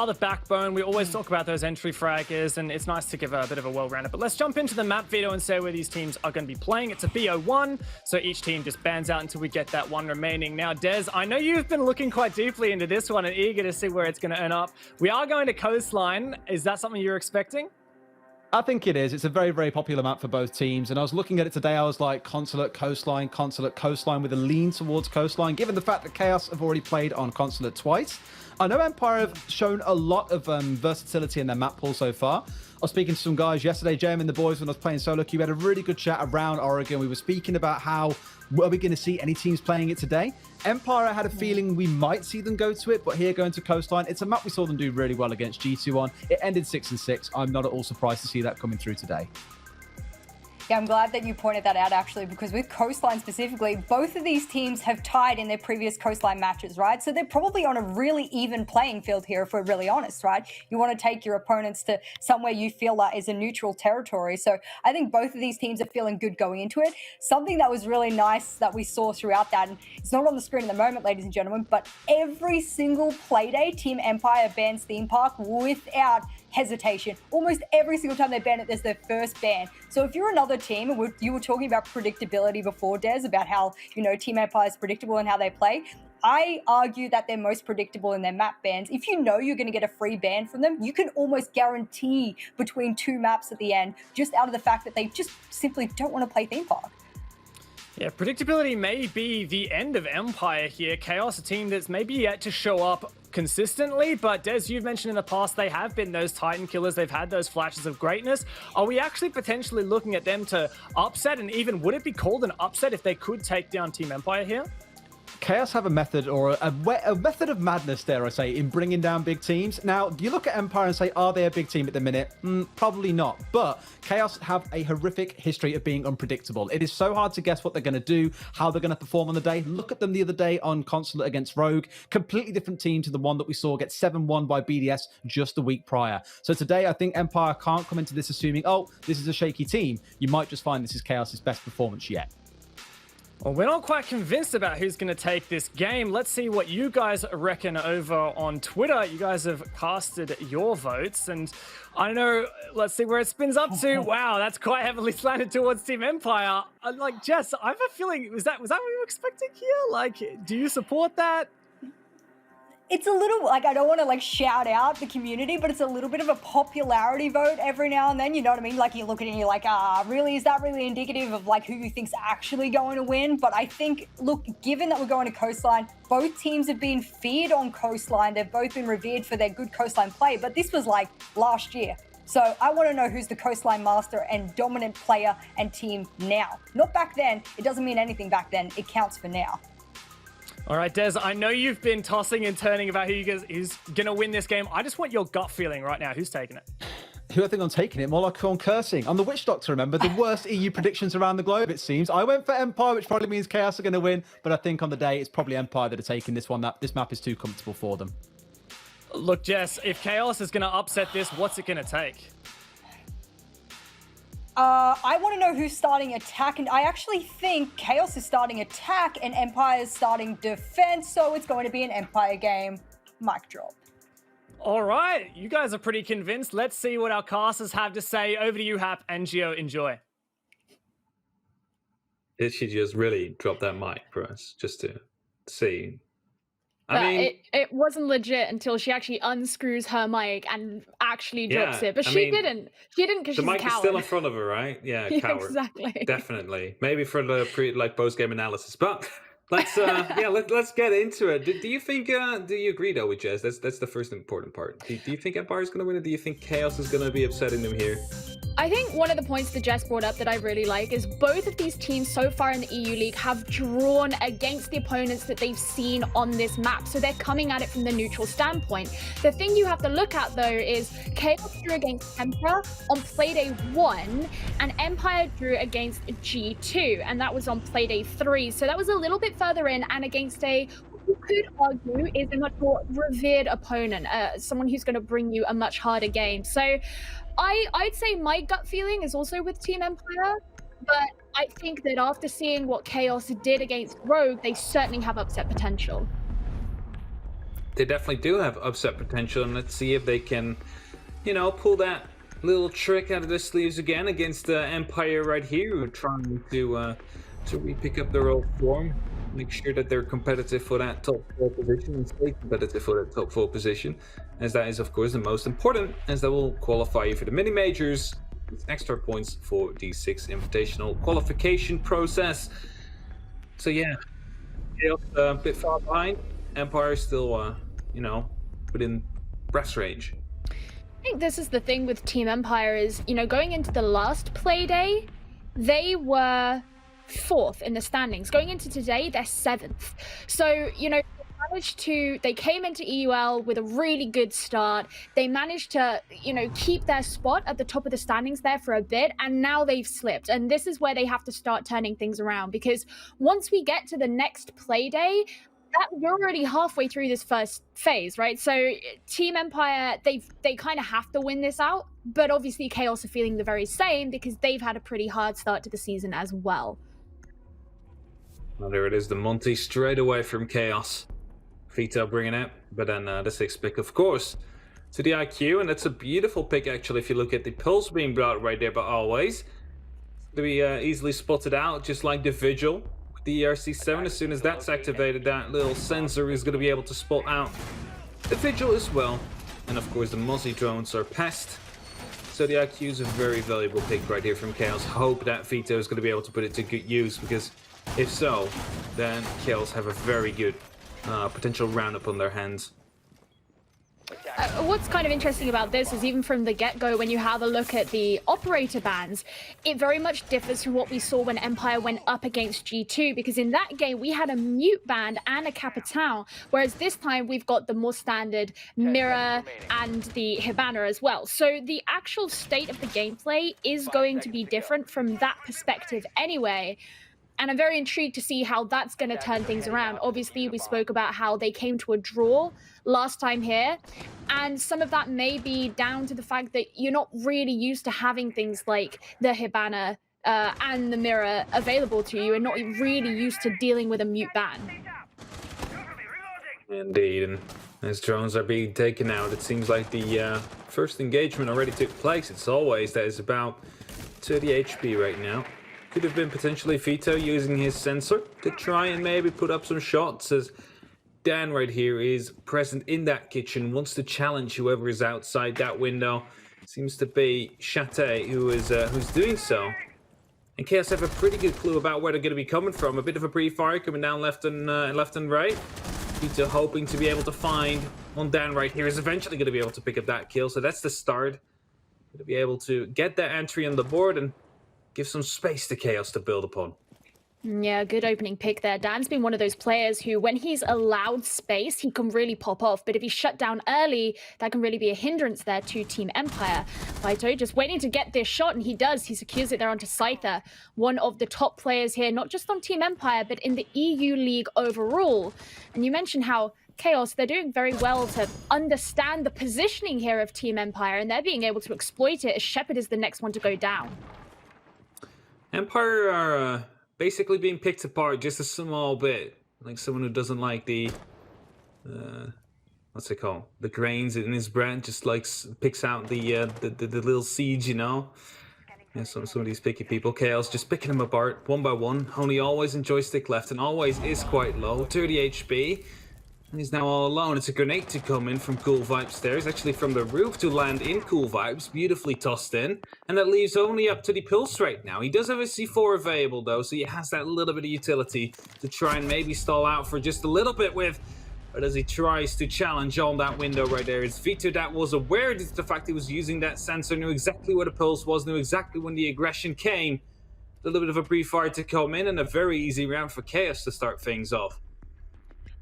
The backbone. We always talk about those entry fraggers, and it's nice to give a bit of a well-rounded. But let's jump into the map video and say where these teams are going to be playing. It's a BO1, so each team just bans out until we get that one remaining. Now, Des, I know you've been looking quite deeply into this one and eager to see where it's going to end up. We are going to Coastline. Is that something you're expecting? I think it is. It's a very, very popular map for both teams. And I was looking at it today. I was like, Consulate, Coastline, with a lean towards Coastline, given the fact that Chaos have already played on Consulate twice. I know Empire have shown a lot of versatility in their map pool so far. I was speaking to some guys yesterday, Jem and the boys, when I was playing solo queue. We had a really good chat around Oregon. We were speaking about how, are we going to see any teams playing it today? Empire had a feeling we might see them go to it, but here going to Coastline, it's a map we saw them do really well against G2 on. It ended 6-6. I'm not at all surprised to see that coming through today. Yeah, I'm glad that you pointed that out, actually, because with Coastline specifically, both of these teams have tied in their previous Coastline matches, right? So they're probably on a really even playing field here, if we're really honest, right? You want to take your opponents to somewhere you feel like is a neutral territory. So I think both of these teams are feeling good going into it. Something that was really nice that we saw throughout that, and it's not on the screen at the moment, ladies and gentlemen, but every single Playday, Team Empire bans Theme Park without hesitation. Almost every single time they ban it, there's their first ban. So if you're another team, and you were talking about predictability before, Des, about how, you know, Team Empire is predictable in how they play, I argue that they're most predictable in their map bans. If you know you're going to get a free ban from them, you can almost guarantee between two maps at the end, just out of the fact that they just simply don't want to play Theme Park. Yeah, predictability may be the end of Empire here. Chaos, a team that's maybe yet to show up consistently, but Des, you've mentioned in the past they have been those Titan killers. They've had those flashes of greatness. Are we actually potentially looking at them to upset, and even would it be called an upset if they could take down Team Empire here? Chaos have a method, or a method of madness, dare I say, in bringing down big teams. Now, you look at Empire and say, are they a big team at the minute? Probably not. But Chaos have a horrific history of being unpredictable. It is so hard to guess what they're going to do, how they're going to perform on the day. Look at them the other day on Consulate against Rogue. Completely different team to the one that we saw get 7-1 by BDS just the week prior. So today, I think Empire can't come into this assuming, oh, this is a shaky team. You might just find this is Chaos's best performance yet. Well, we're not quite convinced about who's going to take this game. Let's see what you guys reckon over on Twitter. You guys have casted your votes, and I don't know, let's see where it spins up to. Wow, that's quite heavily slanted towards Team Empire. Like, Jess, I have a feeling, was that what you were expecting here? Like, do you support that? It's a little, like, I don't want to, like, shout out the community, but it's a little bit of a popularity vote every now and then, you know what I mean? Like, you look at it and you're like, really, is that really indicative of, like, who you think's actually going to win? But I think, look, given that we're going to Coastline, both teams have been feared on Coastline. They've both been revered for their good Coastline play, but this was, like, last year. So I want to know who's the Coastline master and dominant player and team now. Not back then. It doesn't mean anything back then. It counts for now. All right, Des, I know you've been tossing and turning about who's going to win this game. I just want your gut feeling right now. Who's taking it? Who I think I'm taking it? More like I'm cursing. I'm the witch doctor, remember? The worst EU predictions around the globe, it seems. I went for Empire, which probably means Chaos are going to win. But I think on the day, it's probably Empire that are taking this one. This map is too comfortable for them. Look, Jess, if Chaos is going to upset this, what's it going to take? I want to know who's starting attack, and I actually think Chaos is starting attack and Empire is starting defense, so it's going to be an Empire game. Mic drop. All right, you guys are pretty convinced. Let's see what our casters have to say. Over to you, Hap and Gio. Enjoy. Did she just really drop that mic for us, just to see? I mean, it wasn't legit until she actually unscrews her mic and actually drops it. But she didn't. She didn't because she's a coward. The mic is still in front of her, right? Yeah, coward. Exactly. Definitely. Maybe for the post-game analysis. But let's let's get into it. Do you think? Do you agree though with Jess? That's the first important part. Do you think Empire is going to win, or do you think Chaos is going to be upsetting them here? I think one of the points that Jess brought up that I really like is both of these teams so far in the EU League have drawn against the opponents that they've seen on this map. So they're coming at it from the neutral standpoint. The thing you have to look at though is Chaos drew against Emperor on Playday 1 and Empire drew against G2, and that was on Playday 3. So that was a little bit further in and against a you could argue is a much more revered opponent, someone who's going to bring you a much harder game. So I'd say my gut feeling is also with Team Empire, but I think that after seeing what Chaos did against Rogue, they certainly have upset potential. they definitely do have upset potential, and let's see if they can, pull that little trick out of their sleeves again against Empire right here, who are trying to re-pick up their old form, make sure that they're competitive for that top 4 position and stay competitive for that top 4 position, as that is of course the most important, as that will qualify you for the mini majors, extra points for the 6 invitational qualification process. So yeah, a bit far behind. Empire still, within breath range. I think this is the thing with Team Empire is, going into the last Playday, they were 4th in the standings. Going into today, they're 7th. So, they came into EUL with a really good start. They managed to, keep their spot at the top of the standings there for a bit, and now they've slipped. And this is where they have to start turning things around, because once we get to the next Playday, you're already halfway through this first phase, right? So Team Empire, they kind of have to win this out, but obviously Chaos are feeling the very same because they've had a pretty hard start to the season as well. Well, there it is, the Monty straight away from Chaos. Vito bringing it, but then the 6th pick, of course, to the IQ, and that's a beautiful pick actually if you look at the pulse being brought right there, but always to be easily spotted out, just like the Vigil. The ERC7, as soon as that's activated, that little sensor is going to be able to spot out the Vigil as well. And of course the Mozzie drones are pest, so the IQ is a very valuable pick right here from Chaos. Hope that Vito is going to be able to put it to good use, because if so, then Chaos have a very good potential roundup on their hands. What's kind of interesting about this is even from the get-go, when you have a look at the operator bans, it very much differs from what we saw when Empire went up against G2, because in that game we had a mute band and a Capitan, whereas this time we've got the more standard Mirror and the Hibana as well. So the actual state of the gameplay is going to be different from that perspective anyway. And I'm very intrigued to see how that's going to turn things around. Obviously, we spoke about how they came to a draw last time here, and some of that may be down to the fact that you're not really used to having things like the Hibana and the Mirror available to you, and not really used to dealing with a mute ban. Indeed, and as drones are being taken out, it seems like the first engagement already took place. It's always that is about 30 HP right now. Could have been potentially Vito using his sensor to try and maybe put up some shots, as Dan right here is present in that kitchen, wants to challenge whoever is outside that window. Seems to be Chate who's doing so. And Chaos have a pretty good clue about where they're going to be coming from. A bit of a pre-fire coming down left and right. Vito hoping to be able to find on Dan right here, is eventually going to be able to pick up that kill. So that's the start. Going to be able to get that entry on the board and give some space to Chaos to build upon. Yeah, good opening pick there. Dan's been one of those players who, when he's allowed space, he can really pop off. But if he's shut down early, that can really be a hindrance there to Team Empire. Vito just waiting to get this shot, and he does. He secures it there onto Scyther, one of the top players here, not just on Team Empire, but in the EU League overall. And you mentioned how Chaos, they're doing very well to understand the positioning here of Team Empire, and they're being able to exploit it, as Shepard is the next one to go down. Empire are basically being picked apart just a small bit. Like someone who doesn't like the, what's it called? The grains in his bread, just like picks out the little seeds, Yeah, some of these picky people. Chaos just picking them apart one by one. Only always in joystick left, and always is quite low, 30 HP. And he's now all alone. It's a grenade to come in from Cool Vibes there. It's actually from the roof to land in Cool Vibes. Beautifully tossed in. And that leaves only up to the pulse right now. He does have a C4 available though, so he has that little bit of utility to try and maybe stall out for just a little bit with. But as he tries to challenge on that window right there, it's Vito that was aware of the fact he was using that sensor, knew exactly where the pulse was, knew exactly when the aggression came. A little bit of a pre-fire to come in, and a very easy round for Chaos to start things off.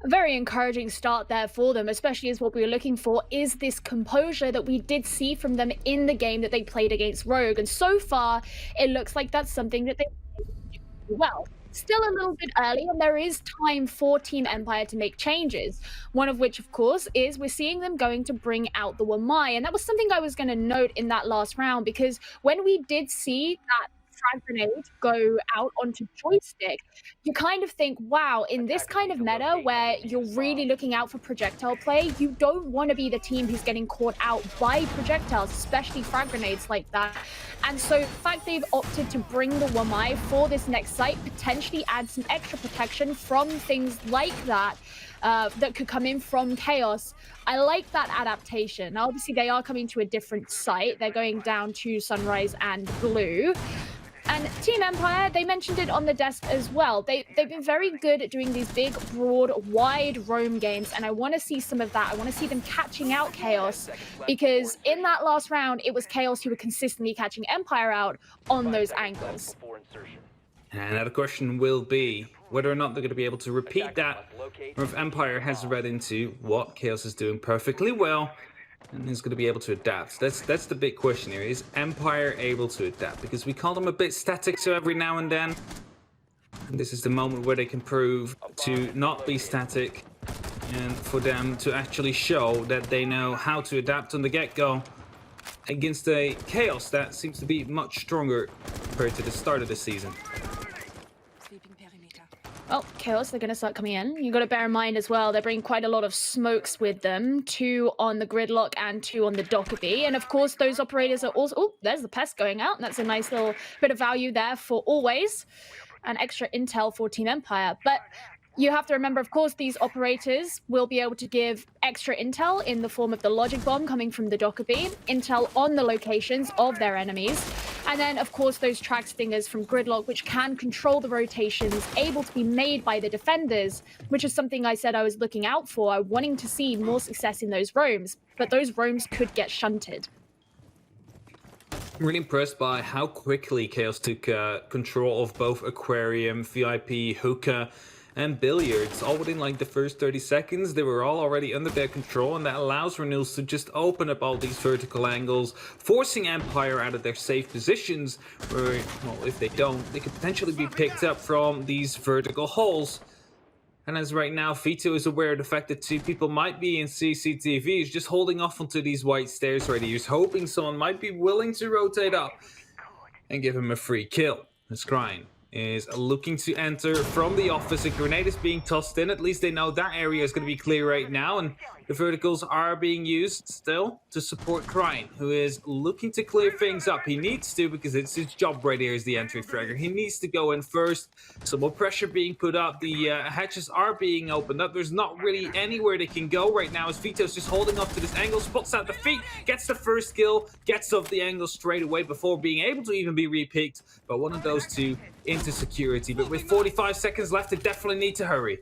A very encouraging start there for them, especially as what we were looking for is this composure that we did see from them in the game that they played against Rogue. And so far, it looks like that's something that they do well. Still a little bit early, and there is time for Team Empire to make changes. One of which, of course, is we're seeing them going to bring out the Wamai. And that was something I was going to note in that last round, because when we did see that frag grenade go out onto joystick, you kind of think, wow, in this kind of meta where you're really looking out for projectile play, you don't want to be the team who's getting caught out by projectiles, especially frag grenades like that. And so the fact they've opted to bring the Wamai for this next site potentially adds some extra protection from things like that that could come in from Chaos. I like that adaptation. Now, obviously, they are coming to a different site. They're going down to Sunrise and Blue. And Team Empire, they mentioned it on the desk as well. They've been very good at doing these big, broad, wide roam games, and I want to see some of that. I want to see them catching out Chaos, because in that last round, it was Chaos who were consistently catching Empire out on those angles. And now the question will be whether or not they're going to be able to repeat that, or if Empire has read into what Chaos is doing perfectly well and is going to be able to adapt. That's the big question here. Is Empire able to adapt? Because we call them a bit static, so every now and then. And this is the moment where they can prove to not be static, and for them to actually show that they know how to adapt on the get-go against a Chaos that seems to be much stronger compared to the start of the season. Well, Chaos, they're going to start coming in. You've got to bear in mind as well, they're bringing quite a lot of smokes with them. 2 on the Gridlock and 2 on the Dockerby. And of course, those operators are also... Oh, there's the Pest going out. And that's a nice little bit of value there for always. And extra intel for Team Empire. But you have to remember, of course, these operators will be able to give extra intel in the form of the logic bomb coming from the Dockerby, intel on the locations of their enemies, and then, of course, those track stingers from Gridlock, which can control the rotations, able to be made by the defenders, which is something I said I was looking out for. I'm wanting to see more success in those roams, but those roams could get shunted. I'm really impressed by how quickly Chaos took control of both Aquarium, VIP, Hookah, and Billiards, all within like the first 30 seconds. They were all already under their control, and that allows Renils to just open up all these vertical angles, forcing Empire out of their safe positions, where, well, if they don't, they could potentially be picked up from these vertical holes. And as right now, Vito is aware of the fact that 2 people might be in CCTV, he's just holding off onto these white stairs right here. He's hoping someone might be willing to rotate up and give him a free kill. As Crying is looking to enter from the office. A grenade is being tossed in. At least they know that area is going to be clear right now, and the verticals are being used still to support Crying, who is looking to clear things up. He needs to, because it's his job right here as the entry fragger. He needs to go in first. Some more pressure being put up. The hatches are being opened up. There's not really anywhere they can go right now, as Vito's just holding up to this angle, spots out the feet, gets the first kill, gets off the angle straight away before being able to even be repicked. But one of those 2 into security. But with 45 seconds left, they definitely need to hurry.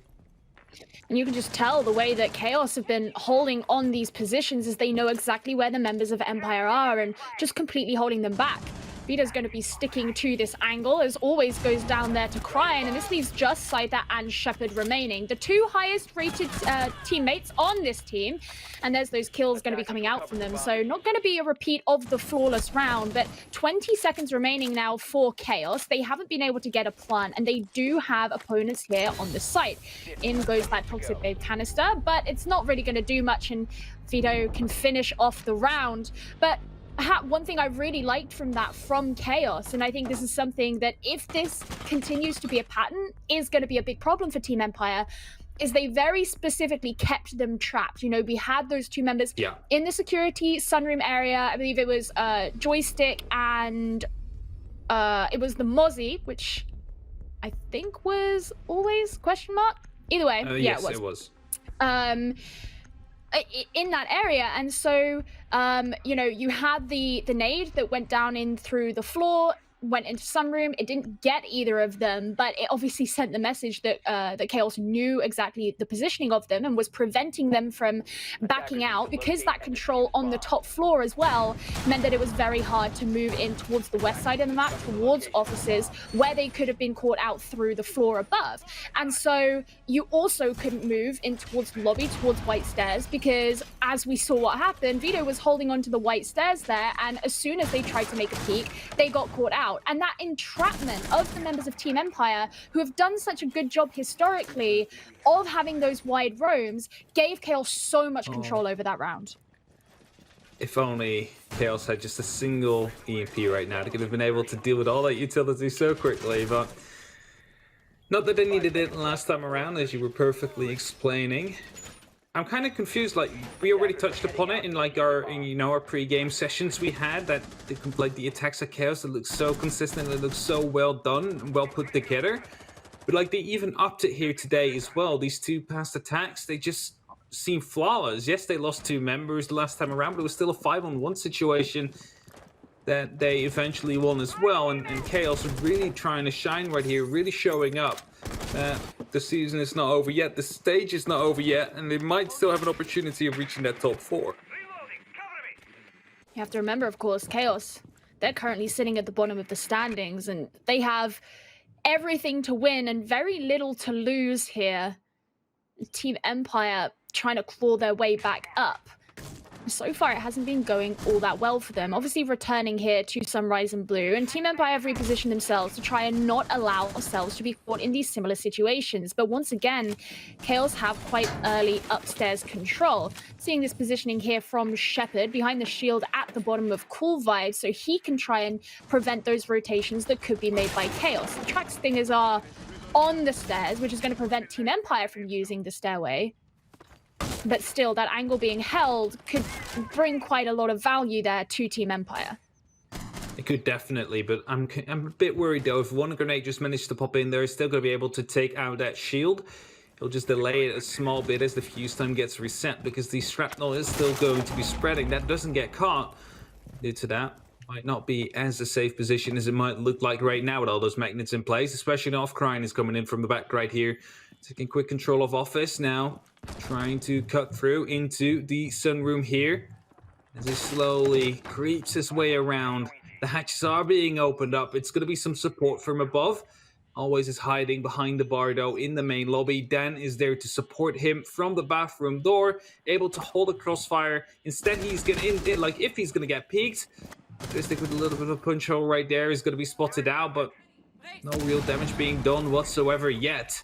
And you can just tell the way that Chaos have been holding on these positions is they know exactly where the members of Empire are and just completely holding them back. Vito's going to be sticking to this angle, as always goes down there to Cryan, and this leaves just Scyther and Shepard remaining. The 2 highest rated teammates on this team, and there's those kills going to be coming out from them. So not going to be a repeat of the flawless round, but 20 seconds remaining now for Chaos. They haven't been able to get a plant, and they do have opponents here on the site. In goes that Toxic Babe canister, but it's not really going to do much, and Vito can finish off the round. But one thing I really liked from Chaos, and I think this is something that, if this continues to be a pattern, is going to be a big problem for Team Empire, is they very specifically kept them trapped. You know, we had those 2 members in the security sunroom area. I believe it was Joystick and it was the Mozzie, which I think was always question mark. Either way, yeah, yes, it was. In that area, and so you know, you had the nade that went down in through the floor, went into sunroom. It didn't get either of them, but it obviously sent the message that that Chaos knew exactly the positioning of them and was preventing them from backing out, because that control on the top floor as well meant that it was very hard to move in towards the west side of the map, towards offices where they could have been caught out through the floor above. And so you also couldn't move in towards the lobby, towards white stairs, because as we saw what happened, Vito was holding onto the white stairs there, and as soon as they tried to make a peek, they got caught out. And that entrapment of the members of Team Empire, who have done such a good job historically of having those wide roams, gave Chaos so much control over that round. If only Chaos had just a single EMP right now, they could have been able to deal with all that utility so quickly, but not that they needed it last time around, as you were perfectly explaining. I'm kind of confused, like, we already touched upon it in, like, our pre-game sessions we had, that, like, the attacks at Chaos, it looks so consistent, it looks so well done, well put together. But, like, they even upped it here today as well. These two past attacks, they just seem flawless. Yes, they lost 2 members the last time around, but it was still a 5-on-1 situation that they eventually won as well. And Chaos are really trying to shine right here, really showing up. The season is not over yet, the stage is not over yet, and they might still have an opportunity of reaching that top 4. You have to remember, of course, Chaos, they're currently sitting at the bottom of the standings, and they have everything to win and very little to lose here. Team Empire trying to claw their way back up. So far, it hasn't been going all that well for them. Obviously, returning here to Sunrise and Blue, and Team Empire have repositioned themselves to try and not allow ourselves to be caught in these similar situations. But once again, Chaos have quite early upstairs control. Seeing this positioning here from Shepard behind the shield at the bottom of Cool Vibe, so he can try and prevent those rotations that could be made by Chaos. The track stingers are on the stairs, which is going to prevent Team Empire from using the stairway. But still, that angle being held could bring quite a lot of value there to Team Empire. It could definitely, but I'm a bit worried though. If one grenade just managed to pop in there, it's still going to be able to take out that shield. It'll just delay it a small bit as the fuse time gets reset, because the shrapnel is still going to be spreading. That doesn't get caught due to that. Might not be as a safe position as it might look like right now with all those magnets in place, especially now Off-Crying is coming in from the back right here. Taking quick control of Office now. Trying to cut through into the sunroom here. As he slowly creeps his way around. The hatches are being opened up. It's going to be some support from above. Always is hiding behind the bar though in the main lobby. Dan is there to support him from the bathroom door. Able to hold a crossfire. Instead he's going to, like, if he's going to get peeked. Stick with a little bit of a punch hole right there. Is going to be spotted out, but no real damage being done whatsoever yet.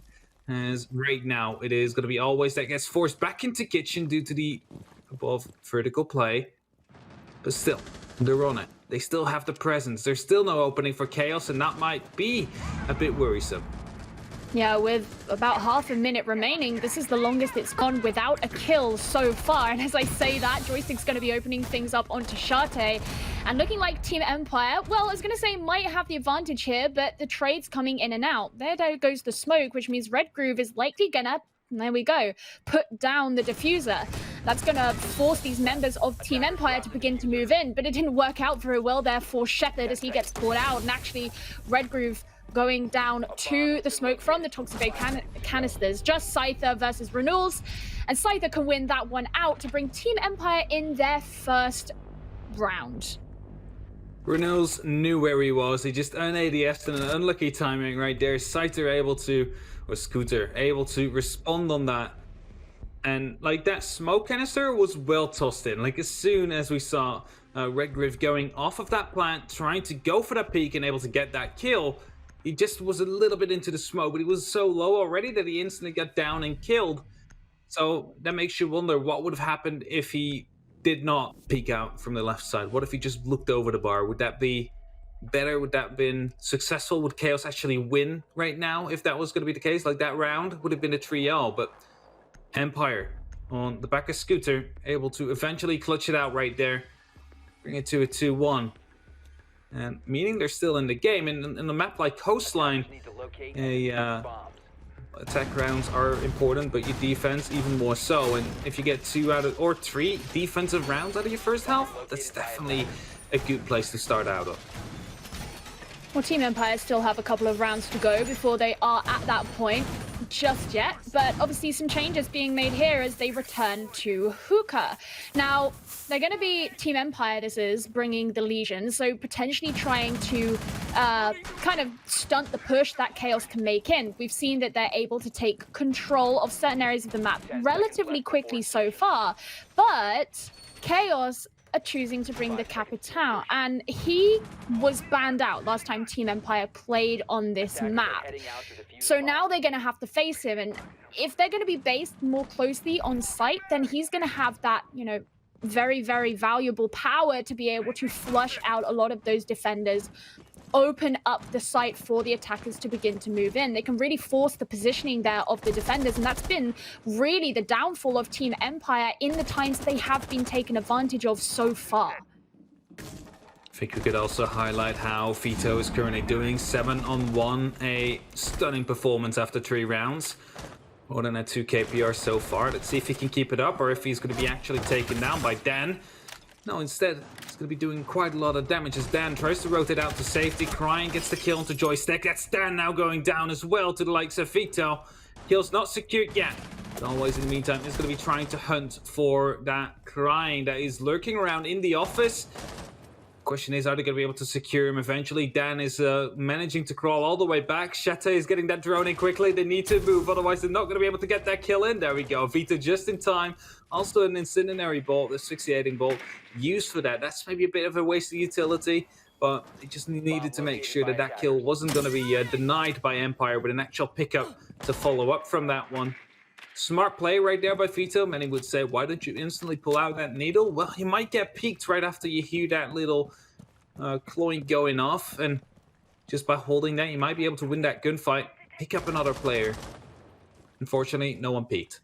As right now, it is going to be Always that gets forced back into kitchen due to the above vertical play. But still, they're on it. They still have the presence. There's still no opening for Chaos, and that might be a bit worrisome. Yeah, with about half a minute remaining, this is the longest it's gone without a kill so far. And as I say that, Joystick's going to be opening things up onto Shate. And looking like Team Empire, well, I was going to say might have the advantage here, but the trade's coming in and out. There goes the smoke, which means Red Groove is likely going to, there we go, put down the diffuser. That's going to force these members of Team Empire to begin to move in, but it didn't work out very well there for Shepard as he gets caught out. And actually, Red Groove going down to the smoke from the Toxic Bay canisters. Just Scyther versus Renewals, and Scyther can win that one out to bring Team Empire in their first round. Renewals knew where he was. He just un-ADS'd in an unlucky timing right there. Scyther able to, or Scooter, able to respond on that. And like that smoke canister was well tossed in. Like as soon as we saw Red Groove going off of that plant, trying to go for that peak and able to get that kill, he just was a little bit into the smoke, but he was so low already that he instantly got down and killed. So that makes you wonder what would have happened if he did not peek out from the left side. What if he just looked over the bar? Would that be better? Would that have been successful? Would Chaos actually win right now if that was going to be the case? Like that round would have been a 3-0, but Empire on the back of Scooter able to eventually clutch it out right there. Bring it to a 2-1. And meaning they're still in the game. And in a map like Coastline, attack rounds are important, but your defense even more so. And if you get 2 out of, or 3 defensive rounds out of your first half, that's definitely a good place to start out of. Well, Team Empire still have a couple of rounds to go before they are at that point just yet, but obviously some changes being made here as they return to Hookah. Now, they're going to be Team Empire, this is, bringing the Legion, so potentially trying to kind of stunt the push that Chaos can make in. We've seen that they're able to take control of certain areas of the map relatively quickly so far, but Chaos are choosing to bring the Capitan, and he was banned out last time Team Empire played on this map. So now they're going to have to face him, and if they're going to be based more closely on site, then he's going to have that, you know, very, very valuable power to be able to flush out a lot of those defenders, open up the site for the attackers to begin to move in. They can really force the positioning there of the defenders, and that's been really the downfall of Team Empire in the times they have been taken advantage of so far. I think we could also highlight how Vito is currently doing 7-on-1, a stunning performance after 3 rounds. More than a 2 KPR so far. Let's see if he can keep it up or if he's going to be actually taken down by Dan. No, instead, he's going to be doing quite a lot of damage as Dan tries to rotate out to safety. Crying gets the kill onto Joystick. That's Dan now going down as well to the likes of Vito. Kill's not secured yet. Always in the meantime is going to be trying to hunt for that Crying that is lurking around in the office. Question is, are they going to be able to secure him eventually? Dan is managing to crawl all the way back. Shete is getting that drone in quickly. They need to move, otherwise they're not going to be able to get that kill in. There we go. Vito just in time. Also an incendiary bolt, asphyxiating bolt used for that. That's maybe a bit of a waste of utility, but they just needed to make sure that that kill wasn't going to be denied by Empire with an actual pickup to follow up from that one. Smart play right there by Vito. Many would say, why don't you instantly pull out that needle? Well, you might get peeked right after you hear that little cloying going off. And just by holding that, you might be able to win that gunfight. Pick up another player. Unfortunately, no one peeked.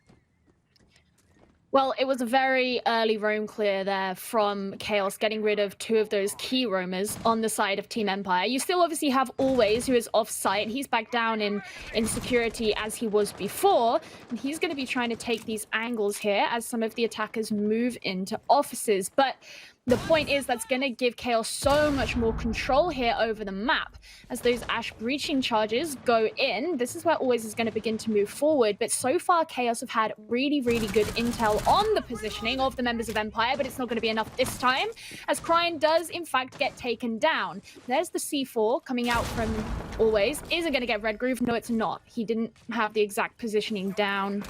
Well, it was a very early roam clear there from Chaos, getting rid of 2 of those key roamers on the side of Team Empire. You still obviously have Always, who is off-site. He's back down in security as he was before. And he's going to be trying to take these angles here as some of the attackers move into offices. But the point is that's going to give Chaos so much more control here over the map. As those Ash breaching charges go in, this is where Always is going to begin to move forward. But so far, Chaos have had really, really good intel on the positioning of the members of Empire, but it's not going to be enough this time, as Crying does, in fact, get taken down. There's the C4 coming out from Always. Is it going to get Red Groove? No, it's not. He didn't have the exact positioning down.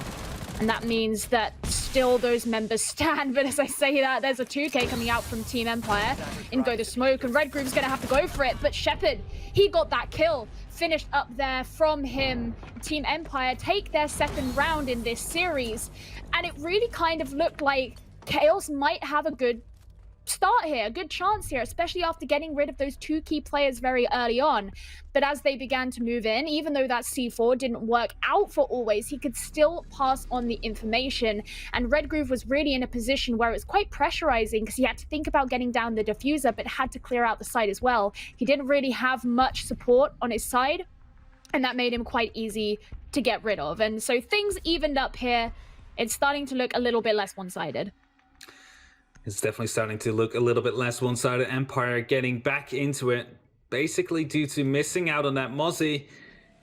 And that means that still those members stand. But as I say that, there's a 2K coming out from Team Empire. In go the smoke, and Red Groove's going to have to go for it. But Shepard, he got that kill. Finished up there from him. Team Empire take their 2nd round in this series. And it really kind of looked like Chaos might have a good start here, a good chance here, especially after getting rid of those 2 key players very early on. But as they began to move in, even though that C4 didn't work out for Always, he could still pass on the information. And Red Groove was really in a position where it was quite pressurizing because he had to think about getting down the diffuser, but had to clear out the site as well. He didn't really have much support on his side, and that made him quite easy to get rid of. And so things evened up here. It's starting to look a little bit less one-sided. It's definitely starting to look a little bit less one-sided. Empire getting back into it, basically due to missing out on that Mozzie.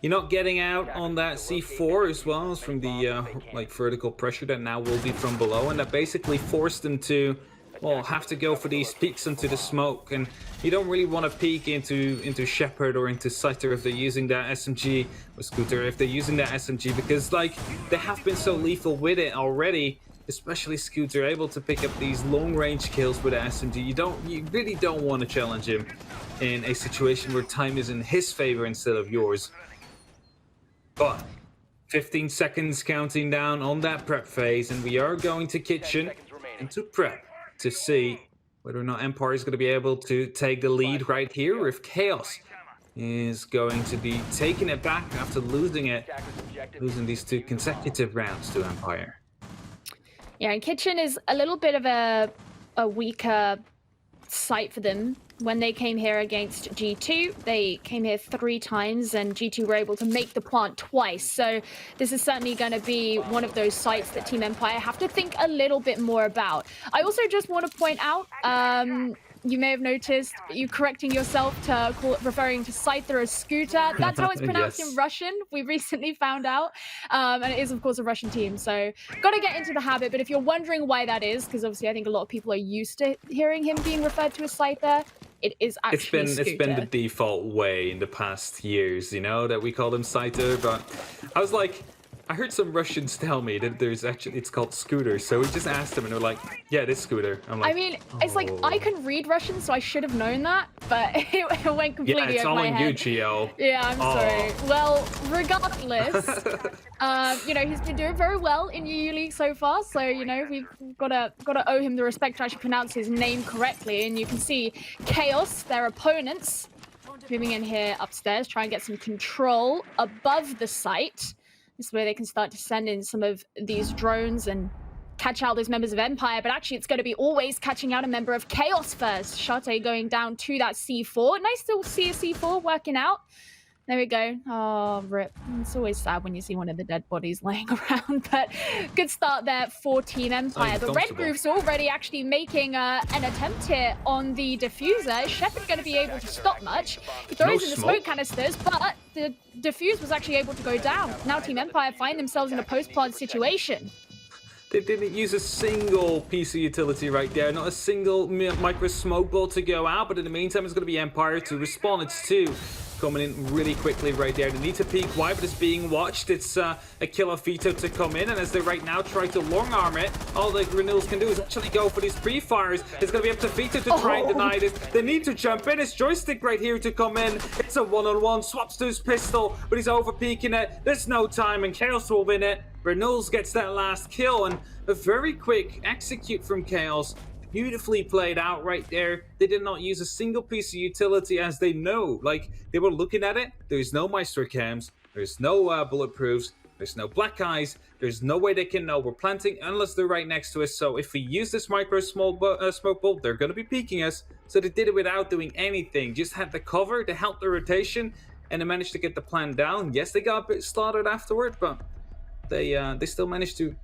You're not getting out on that C4 as well as from the vertical pressure that now will be from below, and that basically forced them to, well, have to go for these peeks into the smoke. And you don't really want to peek into Shepard or into Scyther if they're using that SMG, or Scooter if they're using that SMG, because like they have been so lethal with it already. Especially Scooter, able to pick up these long-range kills with the SMG. You really don't want to challenge him in a situation where time is in his favor instead of yours. But 15 seconds counting down on that prep phase, and we are going to kitchen and to prep to see whether or not Empire is going to be able to take the lead right here, or if Chaos is going to be taking it back after losing these 2 consecutive rounds to Empire. Yeah, and Kitchen is a little bit of a weaker site for them. When they came here against G2, they came here 3 times, and G2 were able to make the plant twice. So this is certainly going to be one of those sites that Team Empire have to think a little bit more about. I also just want to point out, you may have noticed you correcting yourself to referring to Scyther as Scooter. That's how it's pronounced Yes. in Russian. We recently found out. And it is, of course, a Russian team. So got to get into the habit. But if you're wondering why that is, because obviously I think a lot of people are used to hearing him being referred to as Scyther, it is actually It's been the default way in the past years, you know, that we call him Scyther. But I was like, I heard some Russians tell me that it's called Scooter. So we just asked them, and they're like, yeah, it is Scooter. I'm like, I mean, it's like, I can read Russian, so I should have known that. but it went completely Yeah, it's over all my on head. you, Gio. Yeah, I'm Oh. sorry. Well, regardless, you know, he's been doing very well in UU League so far. So, you know, we've gotta owe him the respect to actually pronounce his name correctly. And you can see Chaos, their opponents, moving in here upstairs, try and get some control above the site. This is where they can start to send in some of these drones and catch out those members of Empire, but actually it's going to be always catching out a member of Chaos first. Shate going down to that C4. Nice to see a C4 working out. There we go. Oh, rip. It's always sad when you see one of the dead bodies laying around, but good start there for Team Empire. The Red Group's already actually making an attempt here on the diffuser. Is Shepard going to be able to stop much? He throws in the smoke canisters, but the diffuse was actually able to go down. Now Team Empire find themselves in a post-plant situation. They didn't use a single piece of utility right there, not a single micro smoke ball to go out, but in the meantime, it's going to be Empire to respond. It's two coming in really quickly right there. They need to peek wide, but it's being watched. It's a killer Vito to come in, and as they right now try to long arm it, all the Renewals can do is actually go for these pre-fires. It's going to be up to Vito to try and deny this. They need to jump in. It's Joystick right here to come in. It's a one-on-one, swaps to his pistol, but he's over peeking it. There's no time, and Chaos will win it. Renewals gets that last kill, and a very quick execute from Chaos. Beautifully played out right there. They did not use a single piece of utility, as they know. Like, they were looking at it. There's no Maestro cams. There's no bulletproofs. There's no black eyes. There's no way they can know we're planting unless they're right next to us. So if we use this micro smoke bulb, they're going to be peeking us. So they did it without doing anything. Just had the cover to help the rotation, and they managed to get the plan down. Yes, they got a bit slaughtered afterward, but they still managed to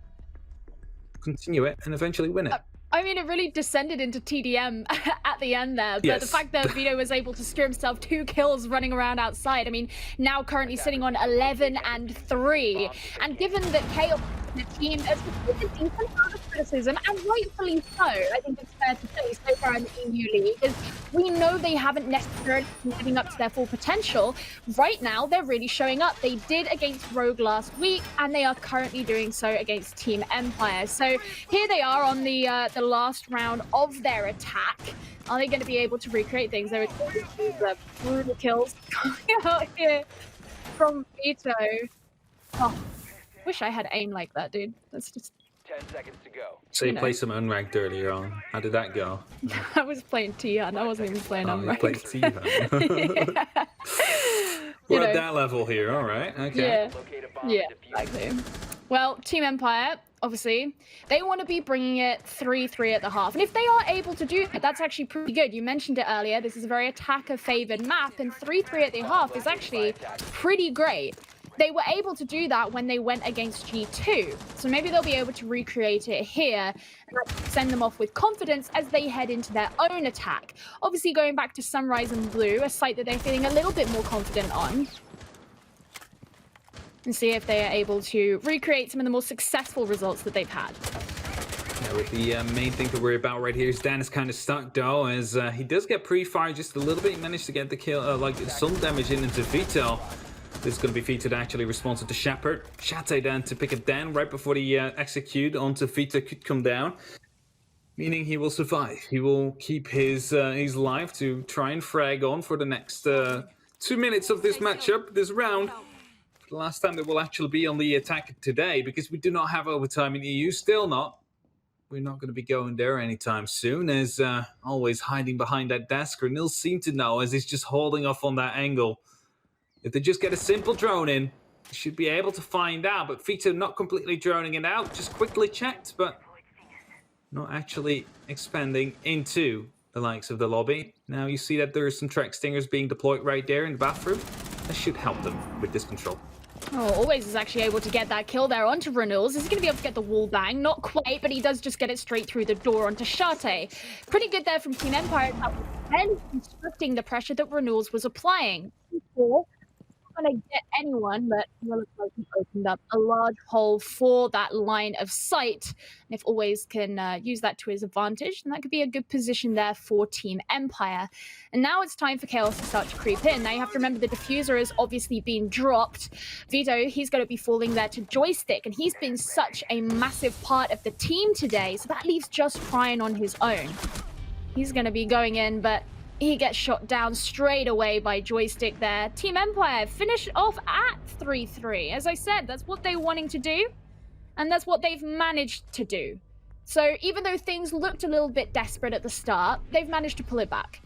continue it and eventually win it. I mean, it really descended into TDM at the end there, but Yes. the fact that Vito was able to secure himself 2 kills running around outside, I mean, now currently sitting on 11 and 3. And given that Chaos the team has received a decent amount of criticism, and rightfully so, I think it's fair to say, so far in the EU League, is we know they haven't necessarily been living up to their full potential. Right now, they're really showing up. They did against Rogue last week, and they are currently doing so against Team Empire. So here they are on the last round of their attack. Are they going to be able to recreate things? There are brutal kills coming out here from Vito. Oh, wish I had aim like that, dude. That's just... 10 seconds to go. So you played some unranked earlier on. How did that go? I was playing T-Hunt. I wasn't even playing You unranked. played T-Hunt. Yeah. We're You at know. that level here, all right. Okay. Yeah. Locate a bomb Yeah, and defuse it. exactly. Well, Team Empire, obviously, they want to be bringing it 3-3 at the half. And if they are able to do that, that's actually pretty good. You mentioned it earlier. This is a very attacker-favored map, and 3-3 at the half is actually pretty great. They were able to do that when they went against G2. So maybe they'll be able to recreate it here and send them off with confidence as they head into their own attack. Obviously, going back to Sunrise and Blue, a site that they're feeling a little bit more confident on. And see if they are able to recreate some of the more successful results that they've had. Yeah, with the main thing to worry about right here is Dan is kind of stuck though, as he does get pre-fire just a little bit. He managed to get the kill, like some damage into Vito. This is going to be Vito to actually respond to Shepard. Shate then to pick it down right before the execute onto Vito could come down. Meaning he will survive. He will keep his life to try and frag on for the next 2 minutes of this matchup, this round. The last time that we'll actually be on the attack today, because we do not have overtime in EU, still not. We're not going to be going there anytime soon, as always hiding behind that desk. Renils seem to know, as he's just holding off on that angle. If they just get a simple drone in, they should be able to find out. But Vito not completely droning it out, just quickly checked, but not actually expanding into the likes of the lobby. Now you see that there are some track stingers being deployed right there in the bathroom. That should help them with this control. Oh, Always is actually able to get that kill there onto Renewals. Is he going to be able to get the wall bang? Not quite, but he does just get it straight through the door onto Shate. Pretty good there from Team Empire. Then constricting the pressure that Renewals was applying. Not going to get anyone, but it looks like he opened up a large hole for that line of sight. And if Always can use that to his advantage, then that could be a good position there for Team Empire. And now it's time for Chaos to start to creep in. Now you have to remember the diffuser has obviously been dropped. Vito, he's going to be falling there to Joystick, and he's been such a massive part of the team today, so that leaves just Pryan on his own. He's going to be going in, but He gets shot down straight away by Joystick there. Team Empire finish off at 3-3. As I said, that's what they're wanting to do, and that's what they've managed to do. So even though things looked a little bit desperate at the start, they've managed to pull it back.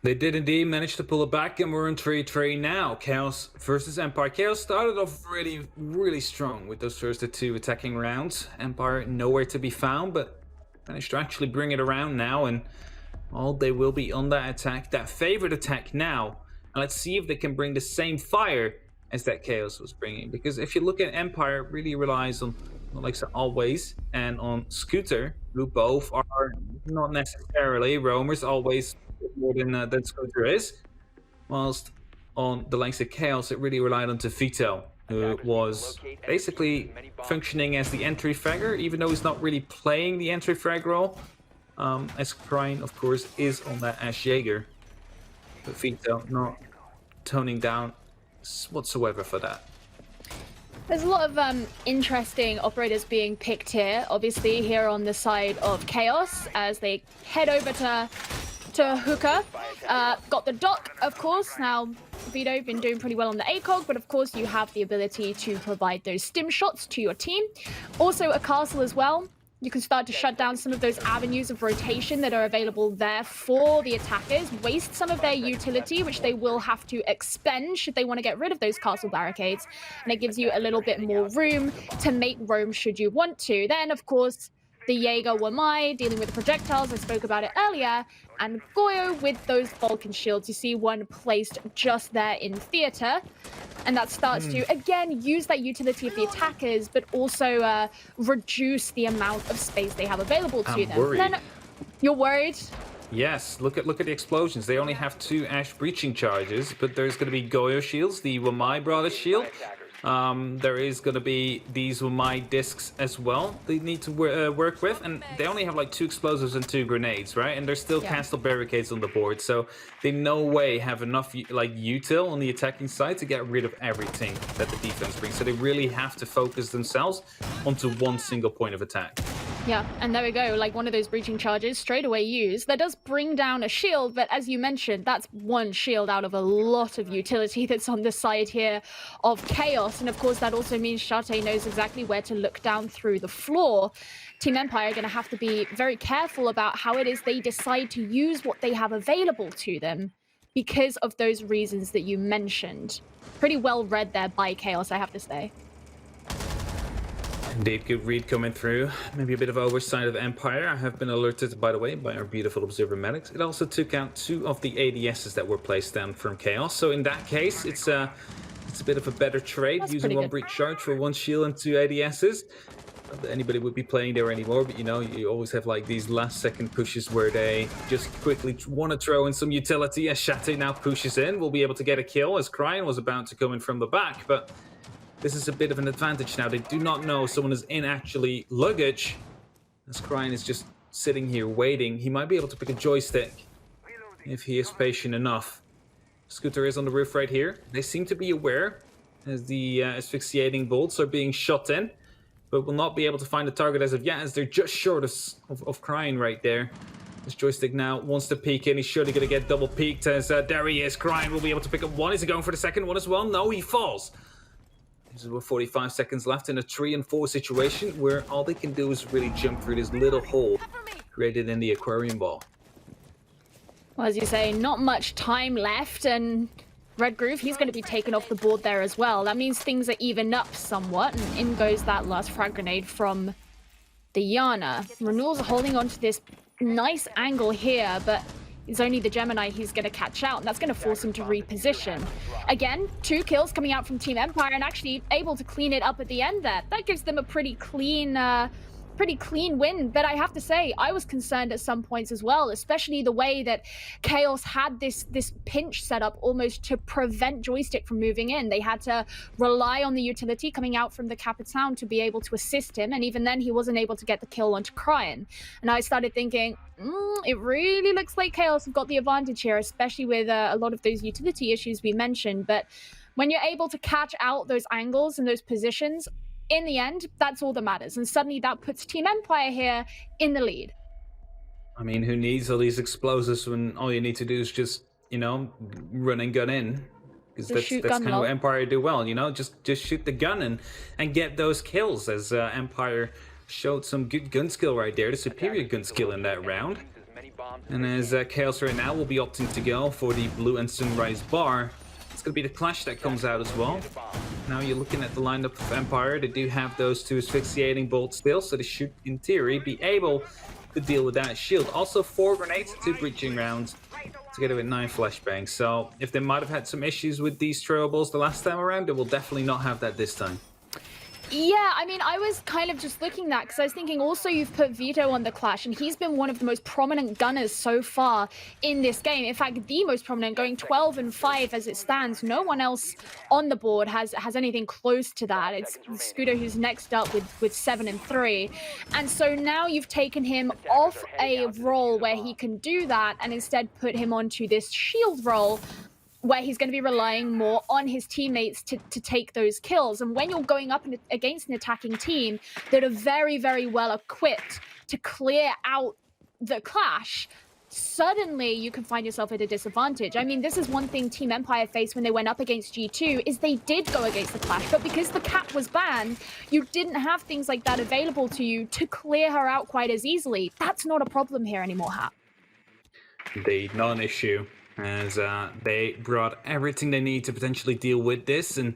They did indeed manage to pull it back, and we're on 3-3 now. Chaos versus Empire. Chaos started off really strong with those first two attacking rounds. Empire nowhere to be found, but managed to actually bring it around now, and they will be on that attack, that favorite attack now. And let's see if they can bring the same fire as that Chaos was bringing. Because if you look at Empire, it really relies on, like Always and on Scooter, who both are not necessarily roamers, Always more than Scooter is. Whilst on the likes of Chaos, it really relied on Vito, who was basically functioning as the entry fragger, even though he's not really playing the entry frag role. As Krine, of course, is on that Ash Jaeger. But Vito not toning down whatsoever for that. There's a lot of interesting operators being picked here, obviously here on the side of Chaos, as they head over to Hooker. Got the dock, of course. Now, Vito been doing pretty well on the ACOG, but of course you have the ability to provide those stim shots to your team. Also a castle as well. You can start to shut down some of those avenues of rotation that are available there for the attackers, waste some of their utility, which they will have to expend should they want to get rid of those castle barricades. And it gives you a little bit more room to make roam should you want to. Then, of course, the Jaeger Wamai dealing with the projectiles, I spoke about it earlier, and Goyo with those Vulcan shields. You see one placed just there in theater, and that starts to, again, use that utility of the attackers, but also reduce the amount of space they have available to them. Worried. Then, you're worried? Yes, look at the explosions. They only have 2 Ash breaching charges, but there's going to be Goyo shields, the Wamai brothers shield. There is going to be these Wamai discs as well they need to work with, and they only have like 2 explosives and 2 grenades, right? And there's still castle barricades on the board, so they no way have enough like util on the attacking side to get rid of everything that the defense brings. So they really have to focus themselves onto one single point of attack. Yeah, and there we go, like one of those breaching charges straight away used. That does bring down a shield, but as you mentioned, that's one shield out of a lot of utility that's on the side here of Chaos. And of course, that also means Shate knows exactly where to look down through the floor. Team Empire are going to have to be very careful about how it is they decide to use what they have available to them because of those reasons that you mentioned. Pretty well read there by Chaos, I have to say. Indeed, good read coming through. Maybe a bit of oversight of Empire. I have been alerted, by the way, by our beautiful observer medics. It also took out 2 of the ADSs that were placed down from Chaos. So in that case, it's a bit of a better trade. That's using 1 good. breach charge for 1 shield and 2 ADSs. Not that anybody would be playing there anymore, but you know, you always have like these last second pushes where they just quickly want to throw in some utility. As Shate now pushes in, we'll be able to get a kill as Krine was about to come in from the back, but this is a bit of an advantage now. They do not know someone is in actually luggage. As Krine is just sitting here waiting. He might be able to pick a joystick if he is patient enough. Scooter is on the roof right here. They seem to be aware as the asphyxiating bolts are being shot in, but will not be able to find the target as of yet, as they're just short of Krine right there. This joystick now wants to peek in. He's surely going to get double peeked as there he is. Krine will be able to pick up 1. Is he going for the second one as well? No, he falls. There's 45 seconds left in a 3 and 4 situation where all they can do is really jump through this little hole created in the aquarium ball. Well, as you say, not much time left, and Red Groove, he's going to be taken off the board there as well. That means things are evened up somewhat, and in goes that last frag grenade from the Yana. Renewal's holding on to this nice angle here, but it's only the Gemini he's going to catch out, and that's going to force him to reposition. Again, 2 kills coming out from Team Empire, and actually able to clean it up at the end there. That gives them a pretty clean win, but I have to say, I was concerned at some points as well, especially the way that Chaos had this pinch set up almost to prevent Joystick from moving in. They had to rely on the utility coming out from the Capitan to be able to assist him, and even then he wasn't able to get the kill onto Krine. And I started thinking, it really looks like Chaos have got the advantage here, especially with a lot of those utility issues we mentioned. But when you're able to catch out those angles and those positions, in the end, that's all that matters. And suddenly that puts Team Empire here in the lead. I mean, who needs all these explosives when all you need to do is just, run and gun in? Because Just shoot that's gun kind of what lol. Empire do well, just shoot the gun and get those kills. As Empire showed some good gun skill right there, the superior gun skill in that round. And as Chaos right now will be opting to go for the blue and sunrise bar, it's going to be the clash that comes out as well. Now you're looking at the lineup of Empire. They do have those two asphyxiating bolts still, so they should, in theory, be able to deal with that shield. Also 4 grenades, 2 breaching rounds, together with 9 flashbangs. So if they might have had some issues with these throwables the last time around, they will definitely not have that this time. Yeah, I mean, I was kind of just looking that because I was thinking also you've put Vito on the Clash, and he's been one of the most prominent gunners so far in this game. In fact, the most prominent, going 12-5 as it stands. No one else on the board has anything close to that. It's Scooter who's next up with 7-3. And so now you've taken him off a role where he can do that and instead put him onto this shield role, where he's going to be relying more on his teammates to take those kills. And when you're going up against an attacking team that are very, very well equipped to clear out the Clash, suddenly you can find yourself at a disadvantage. I mean, this is one thing Team Empire faced when they went up against G2, is they did go against the Clash, but because the cap was banned, you didn't have things like that available to you to clear her out quite as easily. That's not a problem here anymore, Hap. Indeed, not an issue. As they brought everything they need to potentially deal with this, and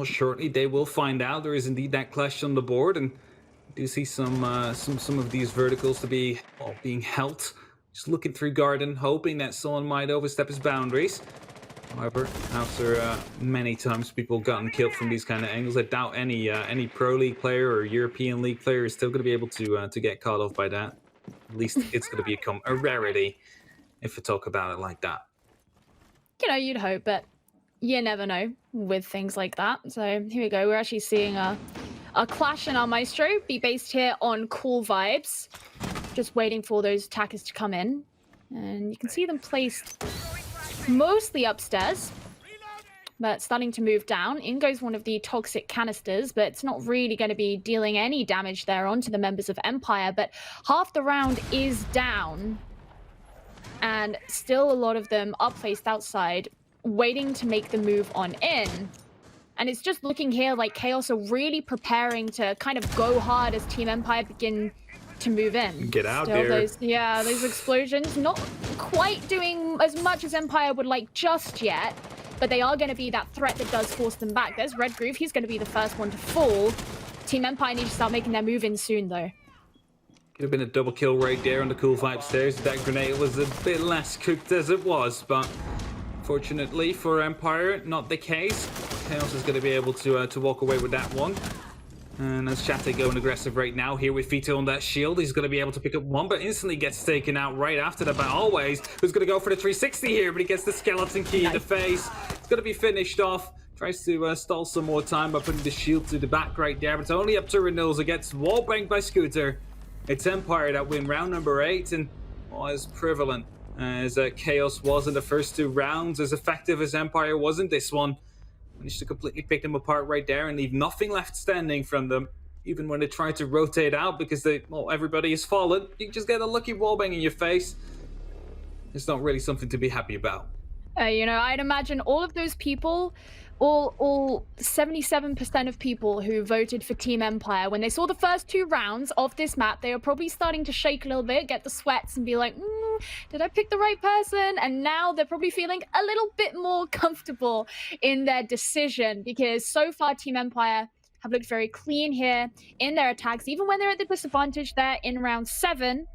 shortly they will find out there is indeed that clash on the board, and I do see some of these verticals to be being held. Just looking through Garden, hoping that someone might overstep his boundaries. However, after many times people gotten killed from these kind of angles, I doubt any Pro League player or European League player is still going to be able to get caught off by that. At least it's going to become a rarity if we talk about it like that. You'd hope, but you never know with things like that. So here we go. We're actually seeing a clash in our Maestro be based here on Cool Vibes. Just waiting for those attackers to come in. And you can see them placed mostly upstairs, but starting to move down. In goes one of the toxic canisters, but it's not really going to be dealing any damage there onto the members of Empire. But half the round is down, and still a lot of them are placed outside, waiting to make the move on in. And it's just looking here like Chaos are really preparing to kind of go hard as Team Empire begin to move in. Get out Still there. those explosions not quite doing as much as Empire would like just yet, but they are going to be that threat that does force them back. There's Red Groove. He's going to be the first one to fall. Team Empire need to start making their move in soon, though. Could have been a double kill right there on the Cool Vibe stairs. That grenade was a bit less cooked as it was, but fortunately for Empire, not the case. Chaos is going to be able to walk away with that one. And as Chate going aggressive right now here with Vito on that shield, he's going to be able to pick up one, but instantly gets taken out right after that by Always, who's going to go for the 360 here, but he gets the skeleton key in the face. It's going to be finished off. Tries to stall some more time by putting the shield to the back right there, but it's only up to Renils. It gets wallbanged by Scooter. It's Empire that win round number 8, and was prevalent as Chaos was in the first 2 rounds, as effective as Empire was in this one. Managed to completely pick them apart right there and leave nothing left standing from them, even when they try to rotate out because everybody has fallen. You just get a lucky wallbang in your face. It's not really something to be happy about. I'd imagine all of those people, all 77% of people who voted for Team Empire, when they saw the first 2 rounds of this map, they were probably starting to shake a little bit, get the sweats, and be like, did I pick the right person? And now they're probably feeling a little bit more comfortable in their decision, because so far Team Empire have looked very clean here in their attacks. Even when they're at the disadvantage there in round 7,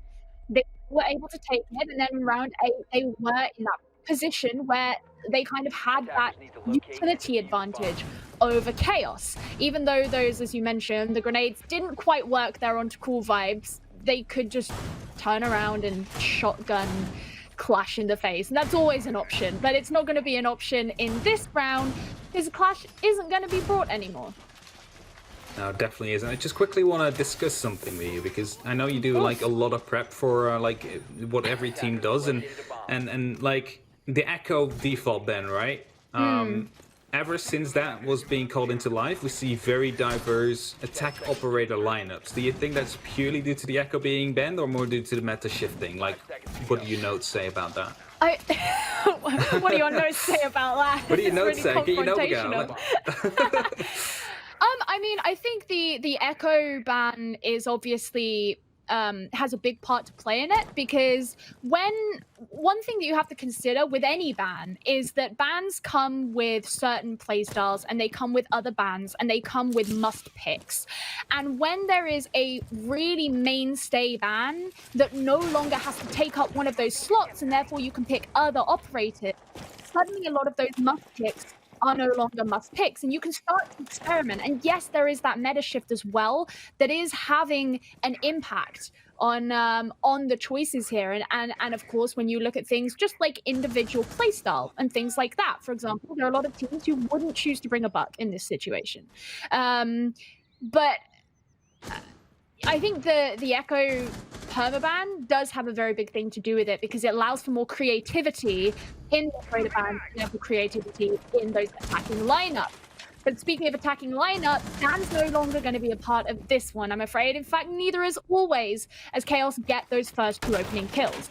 they were able to take it, and then in round 8, they were in that position where they kind of had that utility advantage over Chaos. Even though those, as you mentioned, the grenades didn't quite work there onto Cool Vibes, they could just turn around and shotgun Clash in the face. And that's always an option, but it's not going to be an option in this round because Clash isn't going to be brought anymore. No, it definitely isn't. I just quickly want to discuss something with you, because I know you do like a lot of prep for what every team does, and like the Echo default ban, right? ever since that was being called into life, we see very diverse attack operator lineups. Do you think that's purely due to the Echo being banned, or more due to the meta shifting? Like, what do your notes say about that? What do your notes say about that? What do your notes Really say? Get your note confrontational. I mean, I think the Echo ban is obviously has a big part to play in it, because one thing that you have to consider with any ban is that bans come with certain playstyles, and they come with other bans, and they come with must picks. And when there is a really mainstay ban that no longer has to take up one of those slots, and therefore you can pick other operators, suddenly a lot of those must picks are no longer must picks, and you can start to experiment. And yes, there is that meta shift as well that is having an impact on the choices here. And of course, when you look at things just like individual playstyle and things like that, for example, there are a lot of teams who wouldn't choose to bring a buck in this situation. But I think the Echo permaban does have a very big thing to do with it, because it allows for more creativity in the operator ban, and creativity in those attacking lineups. But speaking of attacking lineup, Dan's no longer going to be a part of this one, I'm afraid. In fact, neither is Always, as Chaos get those first 2 opening kills.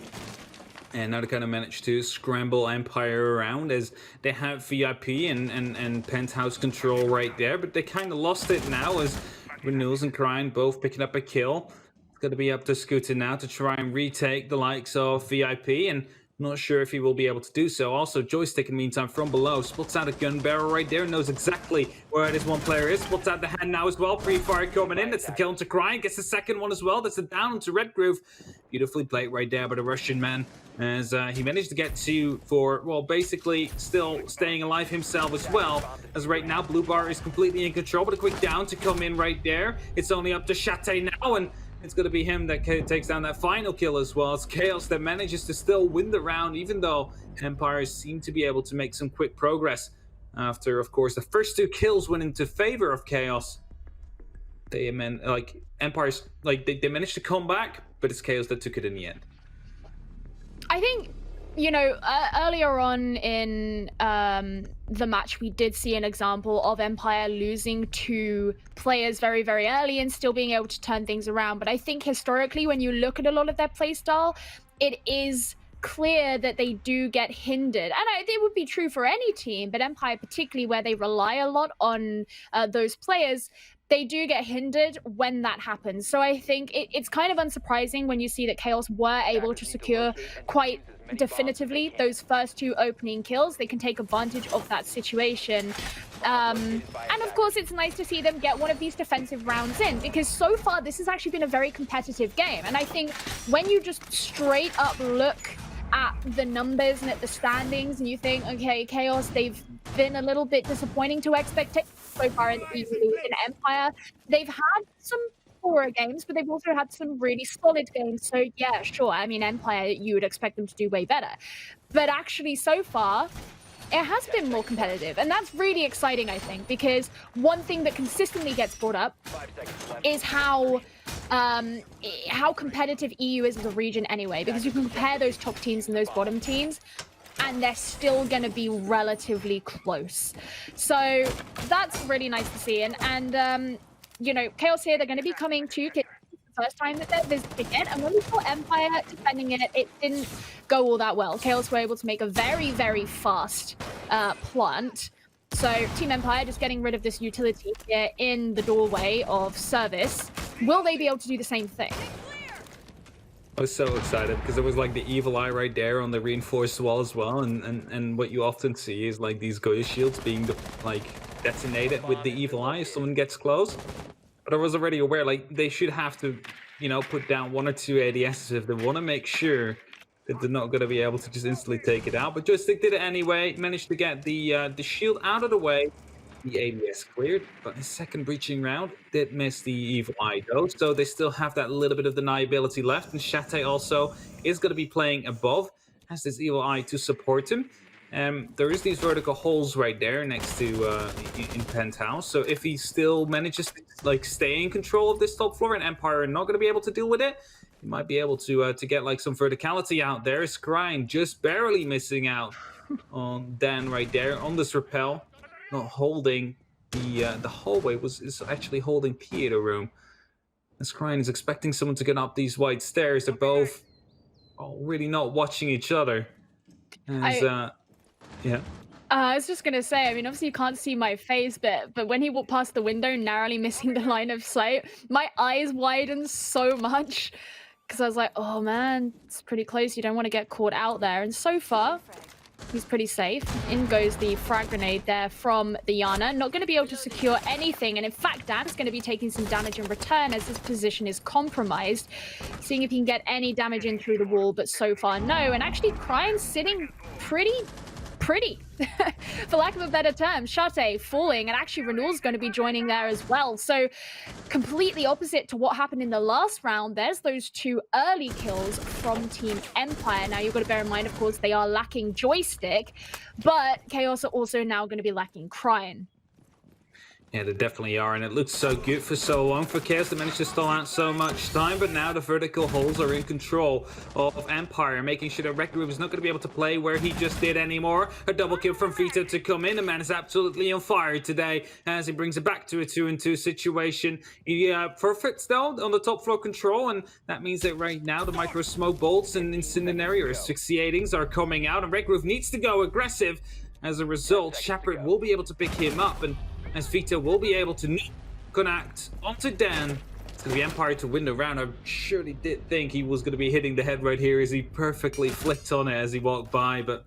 And now they kind of managed to scramble Empire around, as they have VIP and Penthouse control right there, but they kind of lost it now, as Renewals and Crime both picking up a kill. It's going to be up to Scooter now to try and retake the likes of VIP, and not sure if he will be able to do so. Also, Joystick, in the meantime, from below, splits out a gun barrel right there, knows exactly where this one player is, splits out the hand now as well, pre-fire coming in, that's the kill into Crime, gets the second one as well, that's the down into Red Groove. Beautifully played right there by the Russian man, as he managed to get 2 for, well, basically still staying alive himself as well, as right now Blue Bar is completely in control, but a quick down to come in right there. It's only up to Chate now, and it's going to be him that takes down that final kill as well. It's Chaos that manages to still win the round, even though Empires seem to be able to make some quick progress after, of course, the first 2 kills went into favor of Chaos. They Empires, they managed to come back, but it's Chaos that took it in the end. I think, you know, earlier on in the match, we did see an example of Empire losing 2 players very, very early and still being able to turn things around. But I think historically, when you look at a lot of their playstyle, it is clear that they do get hindered. And it would be true for any team, but Empire particularly, where they rely a lot on those players, they do get hindered when that happens. So I think it's kind of unsurprising when you see that Chaos were able to secure quite definitively those first 2 opening kills. They can take advantage of that situation. And of course, it's nice to see them get one of these defensive rounds in, because so far this has actually been a very competitive game. And I think when you just straight up look at the numbers and at the standings, and you think, okay, Chaos, they've been a little bit disappointing to expectations so far in the EU League. In Empire, they've had some poorer games, but they've also had some really solid games. So yeah, sure, I mean, Empire, you would expect them to do way better. But actually, so far, it has been more competitive, and that's really exciting, I think, because one thing that consistently gets brought up is how competitive EU is as a region anyway, because you can compare those top teams and those bottom teams, and they're still going to be relatively close. So that's really nice to see. And you know, Chaos here, they're going to be coming to the first time that they're visiting it, and when we saw Empire defending it, it didn't go all that well. Chaos were able to make a very, very fast plant. So Team Empire just getting rid of this utility here in the doorway of service. Will they be able to do the same thing? I was so excited because it was like the evil eye right there on the reinforced wall as well, and what you often see is like these Goya shields being detonated with the evil eye if someone gets close. But I was already aware, like, they should have to, you know, put down 1 or 2 ADSs if they want to make sure that they're not going to be able to just instantly take it out. But Joystick did it anyway, managed to get the shield out of the way. The ADS cleared, but his second breaching round did miss the evil eye though, so they still have that little bit of deniability left. And Chate also is going to be playing above, has this evil eye to support him. There is these vertical holes right there next to in Penthouse, so if he still manages to like stay in control of this top floor and Empire are not going to be able to deal with it, he might be able to get like some verticality out there. Scrying just barely missing out on Dan right there on this rappel. not holding the hallway, is actually holding theater room. As Cryan is expecting someone to get up these wide stairs, they're both really not watching each other. As yeah. I was just gonna say, I mean, obviously you can't see my face, but when he walked past the window, narrowly missing the line of sight, my eyes widened so much because I was like, oh man, it's pretty close. You don't want to get caught out there. And so far, he's pretty safe. In goes the frag grenade there from the Yana. Not going to be able to secure anything. And in fact, Dan is going to be taking some damage in return as his position is compromised. Seeing if he can get any damage in through the wall, but so far, no. And actually, Cryan's sitting pretty, for lack of a better term. Shate falling, and actually Renewal's going to be joining there as well. So completely opposite to what happened in the last round. There's those 2 early kills from Team Empire. Now you've got to bear in mind, of course, they are lacking Joystick, but Chaos are also now going to be lacking Cryan. Yeah, they definitely are, and it looked so good for so long for Chaos. They managed to stall out so much time, but now the vertical holes are in control of Empire, making sure that Red Groove is not going to be able to play where he just did anymore. A double kill from Vito to come in. The man is absolutely on fire today as he brings it back to a 2-2 situation. He perfect though on the top floor control, and that means that right now the micro smoke bolts and incendiary or asphyxiatings are coming out, and Red Groove needs to go aggressive. As a result, Shepard will be able to pick him up, and as Vito will be able to connect onto Dan. It's going to be Empire to win the round. I surely did think he was going to be hitting the head right here as he perfectly flicked on it as he walked by. But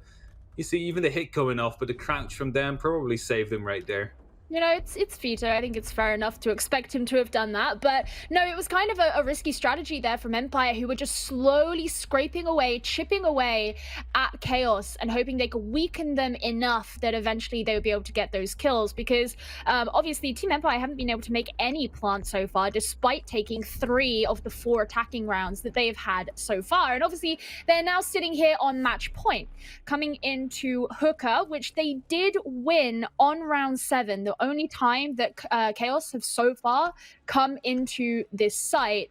you see, even the hit going off, but the crouch from Dan probably saved him right there. You know, it's Vito. I think it's fair enough to expect him to have done that. But no, it was kind of a risky strategy there from Empire, who were just slowly scraping away, chipping away at Chaos and hoping they could weaken them enough that eventually they would be able to get those kills. Because obviously Team Empire haven't been able to make any plant so far, despite taking 3 of the 4 attacking rounds that they have had so far. And obviously they're now sitting here on match point, coming into Hooker, which they did win on round 7. The only time that Chaos have so far come into this site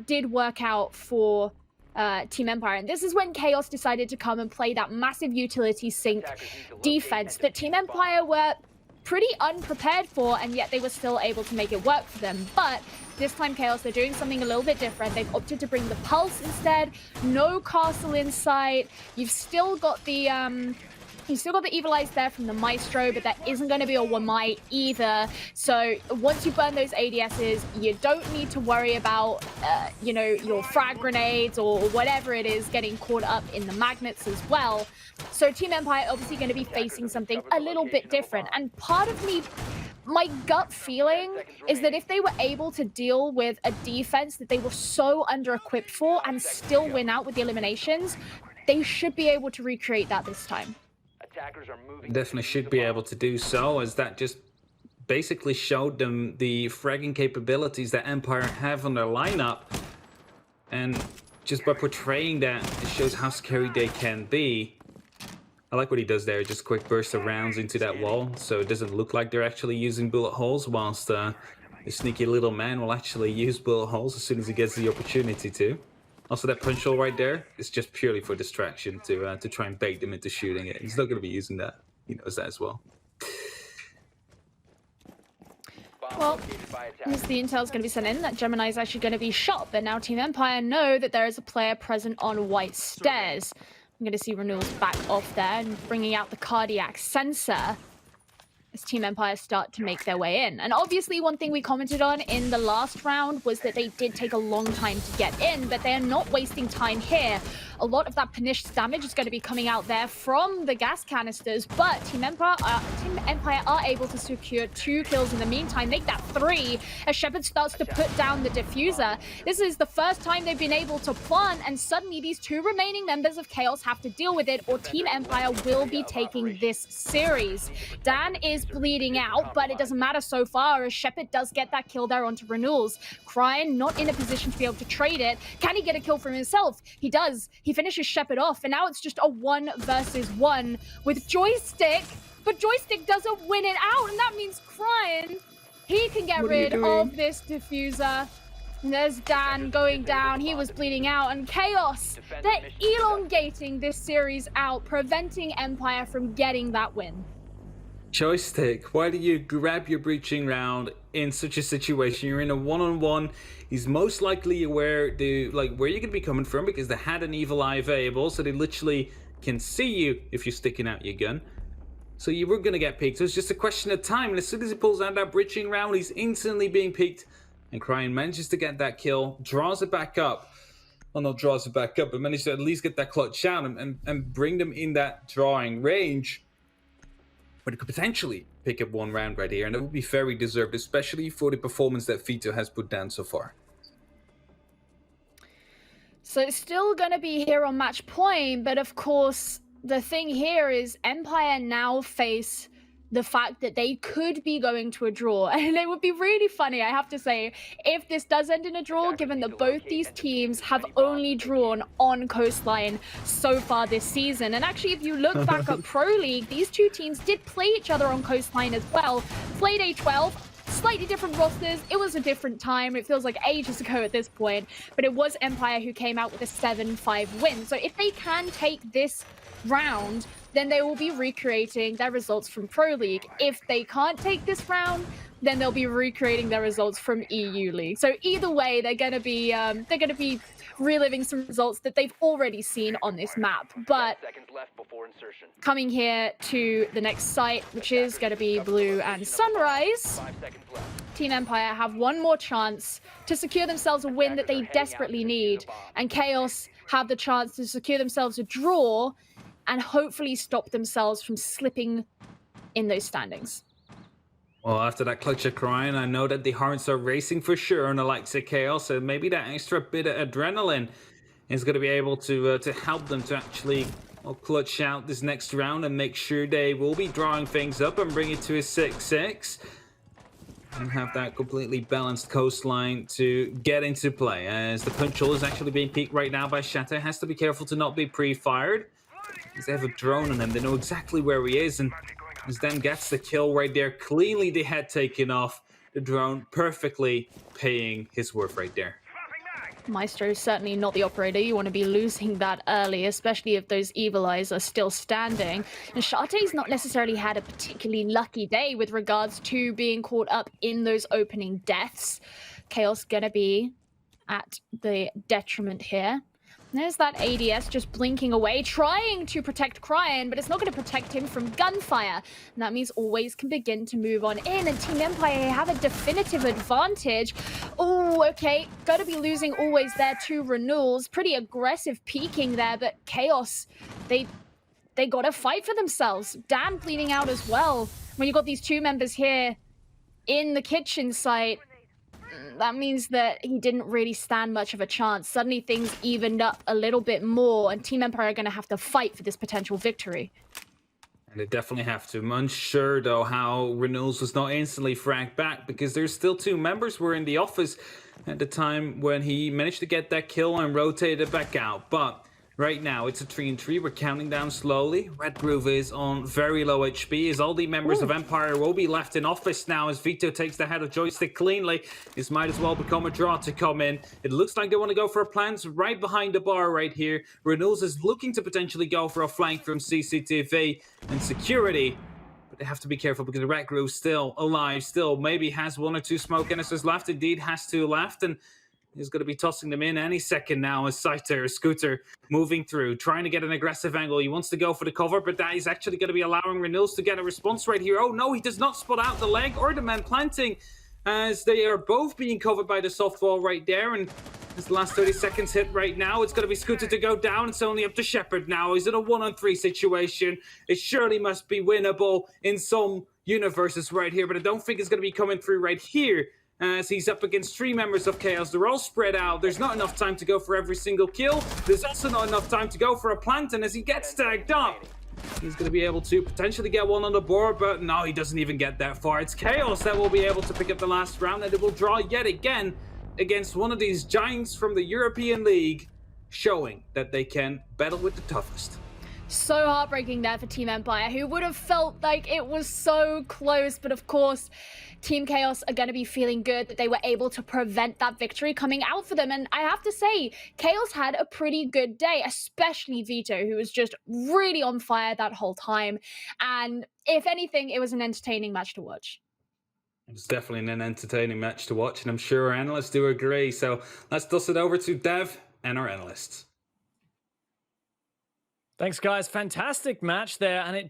did work out for Team Empire. And this is when Chaos decided to come and play that massive utility sink defense that Team Empire were pretty unprepared for, and yet they were still able to make it work for them. But this time Chaos, they're doing something a little bit different. They've opted to bring the Pulse instead. No castle in sight. You've still got the Evil Eyes there from the Maestro, but that isn't going to be a Wamai either. So once you burn those ADSs, you don't need to worry about, your frag grenades or whatever it is getting caught up in the magnets as well. So Team Empire obviously going to be facing something a little bit different. And part of me, my gut feeling is that if they were able to deal with a defense that they were so under-equipped for and still win out with the eliminations, they should be able to recreate that this time. Definitely should be able to do so, as that just basically showed them the fragging capabilities that Empire have on their lineup. And just by portraying that, it shows how scary they can be. I like what he does there, just quick burst of rounds into that wall, so it doesn't look like they're actually using bullet holes, whilst the sneaky little man will actually use bullet holes as soon as he gets the opportunity to. Also, that punch hole right there is just purely for distraction to try and bait them into shooting it. He's not going to be using that. He knows that as well. Well, as the intel is going to be sent in, that Gemini is actually going to be shot, but now Team Empire know that there is a player present on White Stairs. I'm going to see Renewals back off there and bringing out the cardiac sensor as Team Empire start to make their way in. And obviously one thing we commented on in the last round was that they did take a long time to get in, but they are not wasting time here. A lot of that pernicious damage is going to be coming out there from the gas canisters, but Team Empire are able to secure 2 kills in the meantime, make that 3 as Shepard starts to put down the diffuser. This is the first time they've been able to plant, and suddenly these 2 remaining members of Chaos have to deal with it, or Team Empire will be taking this series. Dan is bleeding out, but it doesn't matter so far as Shepard does get that kill there onto Renewals. Cryan not in a position to be able to trade it. Can he get a kill for himself? He does. He finishes Shepard off, and now it's just a 1 versus 1 with Joystick, but Joystick doesn't win it out, and that means Cryan, he can get rid of this diffuser. And there's Dan going down. He was bleeding out, and Chaos, they're elongating this series out, preventing Empire from getting that win. Joystick, why do you grab your breaching round in such a situation? You're in a one-on-one. He's most likely aware where you're gonna be coming from because they had an evil eye available, so they literally can see you if you're sticking out your gun. So you were gonna get peeked. So it's just a question of time. And as soon as he pulls out that breaching round, he's instantly being peeked. And Cryan manages to get that kill, draws it back up. Well, not draws it back up, but managed to at least get that clutch out and bring them in that drawing range. But it could potentially pick up one round right here, and it would be very deserved, especially for the performance that Vito has put down so far. So it's still going to be here on match point, but of course, the thing here is Empire now face the fact that they could be going to a draw. And it would be really funny, I have to say, if this does end in a draw, given that both these teams have only drawn on Coastline so far this season. And actually, if you look back at Pro League, these two teams did play each other on Coastline as well. Playday 12, slightly different rosters. It was a different time. It feels like ages ago at this point. But it was Empire who came out with a 7-5 win. So if they can take this round, then they will be recreating their results from Pro League. If they can't take this round, then they'll be recreating their results from EU League. So either way, they're gonna be reliving some results that they've already seen on this map. But coming here to the next site, which is gonna be Blue and Sunrise, Team Empire have one more chance to secure themselves a win that they desperately need, and Chaos have the chance to secure themselves a draw and hopefully stop themselves from slipping in those standings. Well, after that clutch of Cryan, I know that the hearts are racing for sure on the likes of Chaos, so maybe that extra bit of adrenaline is going to be able to help them to actually clutch out this next round and make sure they will be drawing things up and bring it to a 6-6. And have that completely balanced coastline to get into play. As the punch hole is actually being peeked right now by Shatter, has to be careful to not be pre-fired. Because they have a drone on him, they know exactly where he is, and as then gets the kill right there, cleanly the head taken off the drone, perfectly paying his worth right there. Maestro is certainly not the operator. You want to be losing that early, especially if those evil eyes are still standing. And Shate's not necessarily had a particularly lucky day with regards to being caught up in those opening deaths. Chaos gonna be at the detriment here. There's that ADS just blinking away, trying to protect Cryan, but it's not going to protect him from gunfire. And that means Always can begin to move on in, and Team Empire have a definitive advantage. Oh, okay. Got to be losing Always there to Renewals. Pretty aggressive peeking there, but Chaos, they got to fight for themselves. Dan bleeding out as well. When you got these two members here in the kitchen site, that means that he didn't really stand much of a chance. Suddenly things evened up a little bit more, and Team Empire are going to have to fight for this potential victory. And they definitely have to. I'm unsure, though, how Renewals was not instantly fragged back, because there's still two members who were in the office at the time when he managed to get that kill and rotated back out. But right now, it's a 3-3. We're counting down slowly. Red Groove is on very low HP, as all the members of Empire will be left in office now, as Vito takes the head of Joystick cleanly. This might as well become a draw to come in. It looks like they want to go for a plant right behind the bar right here. Renewals is looking to potentially go for a flank from CCTV and security. But they have to be careful because the Red Groove's still alive, still maybe has 1 or 2 smoke canisters left. Indeed, has 2 left, and he's going to be tossing them in any second now as Scooter moving through, trying to get an aggressive angle. He wants to go for the cover, but that is actually going to be allowing Renewals to get a response right here. Oh no, he does not spot out the leg or the man planting, as they are both being covered by the softball right there. And as the last 30 seconds hit right now, it's going to be Scooter to go down. It's only up to Shepard now. He's in a 1-on-3 situation. It surely must be winnable in some universes right here, but I don't think it's going to be coming through right here, as he's up against 3 members of Chaos. They're all spread out. There's not enough time to go for every single kill. There's also not enough time to go for a plant, and as he gets tagged up, he's going to be able to potentially get one on the board, but no, he doesn't even get that far. It's Chaos that will be able to pick up the last round, and it will draw yet again against one of these giants from the European League, showing that they can battle with the toughest. So heartbreaking there for Team Empire, who would have felt like it was so close, but of course, Team Chaos are going to be feeling good that they were able to prevent that victory coming out for them. And I have to say, Chaos had a pretty good day, especially Vito, who was just really on fire that whole time. And if anything, it was an entertaining match to watch. It was definitely an entertaining match to watch, and I'm sure our analysts do agree. So let's dust it over to Dev and our analysts. Thanks, guys. Fantastic match there, and it